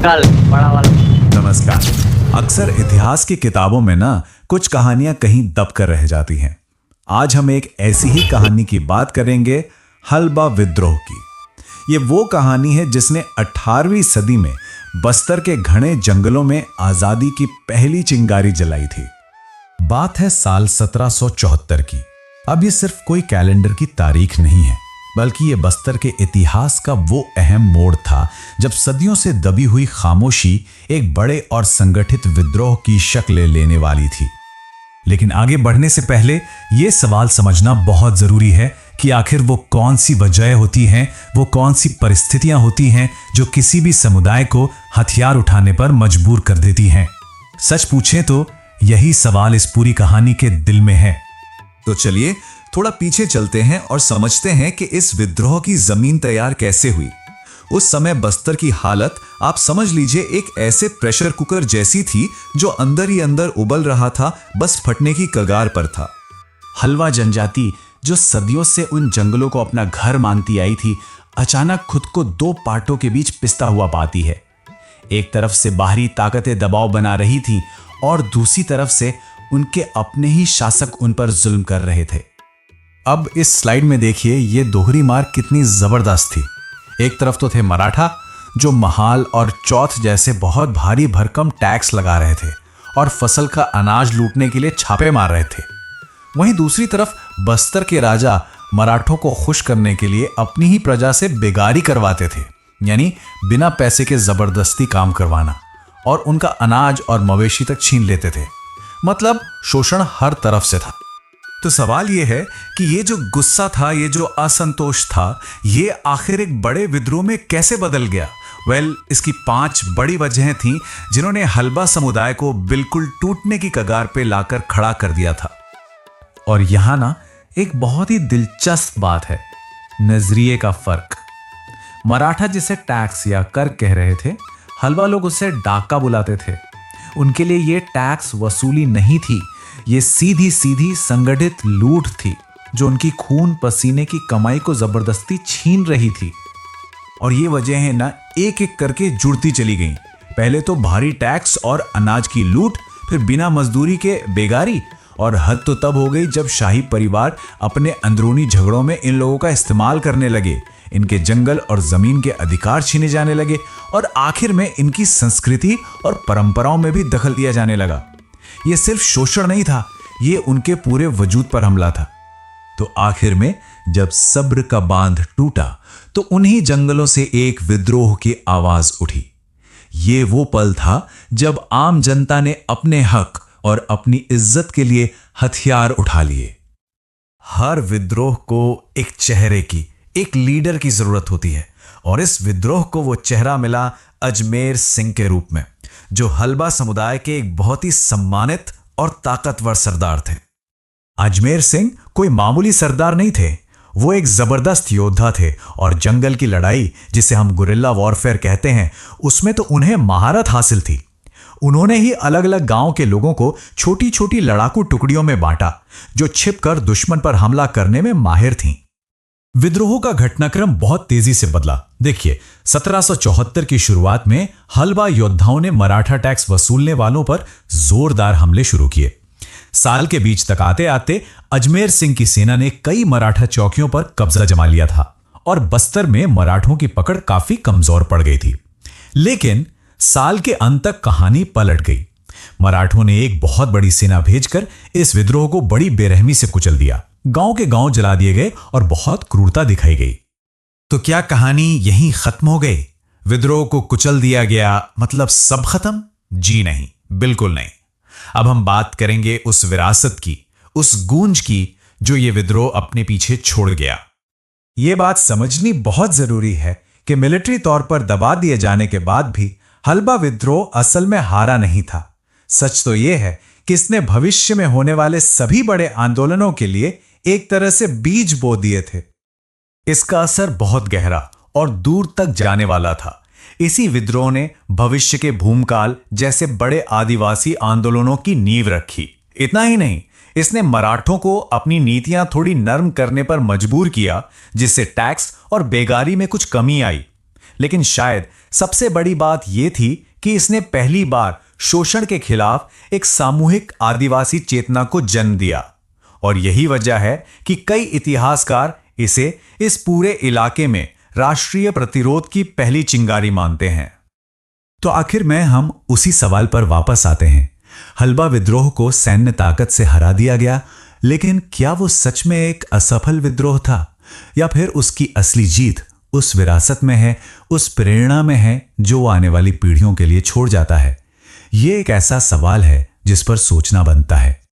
कल बड़ा वाला। नमस्कार। अक्सर इतिहास की किताबों में ना कुछ कहानियां कहीं दब कर रह जाती हैं। आज हम एक ऐसी ही कहानी की बात करेंगे, हल्बा विद्रोह की। ये वो कहानी है जिसने 18वीं सदी में बस्तर के घने जंगलों में आजादी की पहली चिंगारी जलाई थी। बात है साल 1774 की। अब ये सिर्फ कोई कैलेंडर की तारीख नहीं है, बल्कि ये बस्तर के इतिहास का वो अहम मोड़ था जब सदियों से दबी हुई खामोशी एक बड़े और संगठित विद्रोह की शक्ल लेने वाली थी। लेकिन आगे बढ़ने से पहले ये सवाल समझना बहुत जरूरी है कि आखिर वो कौन सी वजह होती हैं, वो कौन सी परिस्थितियां होती हैं जो किसी भी समुदाय को हथियार उठाने पर मजबूर कर देती हैं। सच पूछें तो यही सवाल इस पूरी कहानी के दिल में है। तो चलिए थोड़ा पीछे चलते हैं और समझते हैं कि इस विद्रोह की जमीन तैयार कैसे हुई। उस समय बस्तर की हालत आप समझ लीजिए एक ऐसे प्रेशर कुकर जैसी थी जो अंदर ही अंदर उबल रहा था, बस फटने की कगार पर था। हल्बा जनजाति जो सदियों से उन जंगलों को अपना घर मानती आई थी, अचानक खुद को दो पार्टों के बीच पिसता हुआ पाती है। एक तरफ से बाहरी ताकतें दबाव बना रही थी और दूसरी तरफ से उनके अपने ही शासक उन पर जुल्म कर रहे थे। अब इस स्लाइड में देखिए ये दोहरी मार कितनी जबरदस्त थी। एक तरफ तो थे मराठा जो महाल और चौथ जैसे बहुत भारी भरकम टैक्स लगा रहे थे और फसल का अनाज लूटने के लिए छापे मार रहे थे। वहीं दूसरी तरफ बस्तर के राजा मराठों को खुश करने के लिए अपनी ही प्रजा से बेगारी करवाते थे, यानी बिना पैसे के जबरदस्ती काम करवाना, और उनका अनाज और मवेशी तक छीन लेते थे। मतलब शोषण हर तरफ से था। तो सवाल यह है कि ये जो गुस्सा था, ये जो असंतोष था, ये आखिर एक बड़े विद्रोह में कैसे बदल गया? इसकी 5 बड़ी वजहें थीं जिन्होंने हल्बा समुदाय को बिल्कुल टूटने की कगार पे लाकर खड़ा कर दिया था। और यहां ना एक बहुत ही दिलचस्प बात है, नजरिए का फर्क। मराठा जिसे टैक्स या कर कह रहे थे, हल्बा लोग उसे डाका बुलाते थे। उनके लिए ये टैक्स वसूली नहीं थी, ये सीधी सीधी संगठित लूट थी जो उनकी खून पसीने की कमाई को जबरदस्ती छीन रही थी। और ये वजहें ना एक एक करके जुड़ती चली गईं। पहले तो भारी टैक्स और अनाज की लूट, फिर बिना मजदूरी के बेगारी, और हद तो तब हो गई जब शाही परिवार अपने अंदरूनी झगड़ों में इन लोगों का इस्तेमाल करने लगे, इनके जंगल और जमीन के अधिकार छीने जाने लगे, और आखिर में इनकी संस्कृति और परंपराओं में भी दखल दिया जाने लगा। यह सिर्फ शोषण नहीं था, ये उनके पूरे वजूद पर हमला था। तो आखिर में जब सब्र का बांध टूटा तो उन्हीं जंगलों से एक विद्रोह की आवाज उठी। ये वो पल था जब आम जनता ने अपने हक और अपनी इज्जत के लिए हथियार उठा लिए। हर विद्रोह को एक चेहरे की, एक लीडर की जरूरत होती है, और इस विद्रोह को वो चेहरा मिला अजमेर सिंह के रूप में, जो हल्बा समुदाय के एक बहुत ही सम्मानित और ताकतवर सरदार थे। अजमेर सिंह कोई मामूली सरदार नहीं थे, वो एक जबरदस्त योद्धा थे, और जंगल की लड़ाई, जिसे हम गुरिल्ला वॉरफेयर कहते हैं, उसमें तो उन्हें महारत हासिल थी। उन्होंने ही अलग अलग गांव के लोगों को छोटी छोटी लड़ाकू टुकड़ियों में बांटा, जो छिपकर दुश्मन पर हमला करने में माहिर थीं। विद्रोह का घटनाक्रम बहुत तेजी से बदला। देखिए, 1774 की शुरुआत में हल्बा योद्धाओं ने मराठा टैक्स वसूलने वालों पर जोरदार हमले शुरू किए। साल के बीच तक आते आते अजमेर सिंह की सेना ने कई मराठा चौकियों पर कब्जा जमा लिया था, और बस्तर में मराठों की पकड़ काफी कमजोर पड़ गई थी। लेकिन साल के अंत तक कहानी पलट गई। मराठों ने एक बहुत बड़ी सेना भेजकर इस विद्रोह को बड़ी बेरहमी से कुचल दिया। गांव के गांव जला दिए गए और बहुत क्रूरता दिखाई गई। तो क्या कहानी यहीं खत्म हो गई? विद्रोह को कुचल दिया गया मतलब सब खत्म? जी नहीं, बिल्कुल नहीं। अब हम बात करेंगे उस विरासत की, उस गूंज की जो ये विद्रोह अपने पीछे छोड़ गया। यह बात समझनी बहुत जरूरी है कि मिलिट्री तौर पर दबा दिए जाने के बाद भी हल्बा विद्रोह असल में हारा नहीं था। सच तो यह है कि इसने भविष्य में होने वाले सभी बड़े आंदोलनों के लिए एक तरह से बीज बो दिए थे। इसका असर बहुत गहरा और दूर तक जाने वाला था। इसी विद्रोह ने भविष्य के भूमकाल जैसे बड़े आदिवासी आंदोलनों की नींव रखी। इतना ही नहीं, इसने मराठों को अपनी नीतियां थोड़ी नर्म करने पर मजबूर किया, जिससे टैक्स और बेगारी में कुछ कमी आई। लेकिन शायद सबसे बड़ी बात यह थी कि इसने पहली बार शोषण के खिलाफ एक सामूहिक आदिवासी चेतना को जन्म दिया और यही वजह है कि कई इतिहासकार इसे इस पूरे इलाके में राष्ट्रीय प्रतिरोध की पहली चिंगारी मानते हैं। तो आखिर में हम उसी सवाल पर वापस आते हैं। हल्बा विद्रोह को सैन्य ताकत से हरा दिया गया, लेकिन क्या वो सच में एक असफल विद्रोह था या फिर उसकी असली जीत उस विरासत में है, उस प्रेरणा में है जो आने वाली पीढ़ियों के लिए छोड़ जाता है? ये एक ऐसा सवाल है जिस पर सोचना बनता है।